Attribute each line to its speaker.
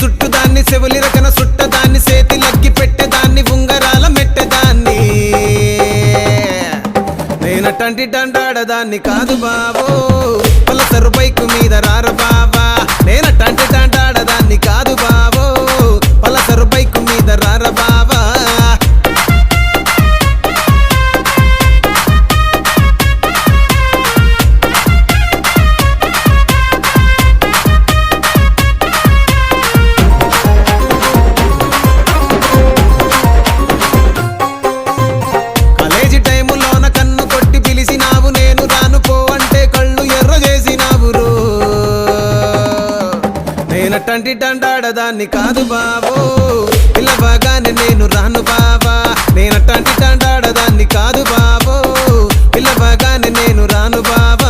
Speaker 1: చుట్టుదాన్ని చెవులి రకన సుట్టదాన్ని సేతి లగ్గి పెట్టేదాన్ని ఉంగరాల మెట్టెదాన్ని నేనటంటి డండాడదాన్ని కాదు బావో పలసరు బైకు మీద రార బావా నేనటంటి డండాడదాన్ని కాదు బావో పలసరు బైకు మీద రార బావా నేనటంటి డండాడదాన్ని కాదు బావో పిల్లవగానే నేను రాను బావా నేనటంటి డండాడదాన్ని కాదు బావో పిల్లవగానే నేను రాను బావా